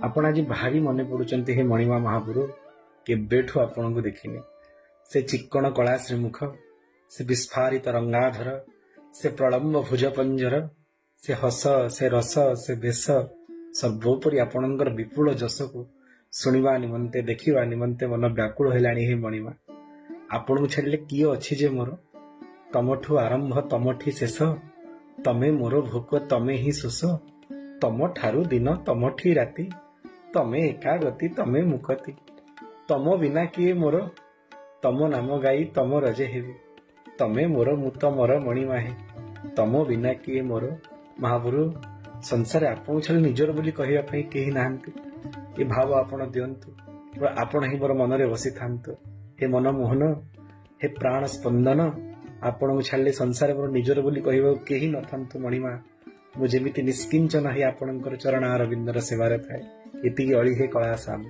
आपण आज भारी मन पड़ुचंती हे मणिमा महापुरु केबेठु आपनकु देखिनी से चिक्कण कला श्रीमुख से विस्फारित रंगाधर से प्रलम्ब भुजपंजर से हस से रस से बेश सर्वोपरि आपणकर विपुल जस को शुणा निमंते देखा निमंते मन व्याकुल हेलाणी हे मणिमा आपण को छाड़े किए अच्छी जे मोर तमठू आरंभ तमठी शेष तमे मोर भोक तमे ही शोष तम ठारू दिन तमठी राति तमे एका गति तमे मुकति तम बिना किए मोर तम नाम गाई तम रजे हेबी तमे मोर मु तमर मणिमा हे तम बिना किए मोर महापुरु संसार आपन छाड़ी निजर बोली कहवा कहीं नाहंती ये भाव आपण दियंतु आपण ही मोर मनरे बसी थांतु हे मनमोहन हे प्राण स्पंदन आपण को छाड़े संसार मोर निजर बोली कहवा कहीं न थांतु मणिमा मुझे निष्किंचन ही आपणकर चरण अरविंदर सेवारे थाए एति अली हे कला साम।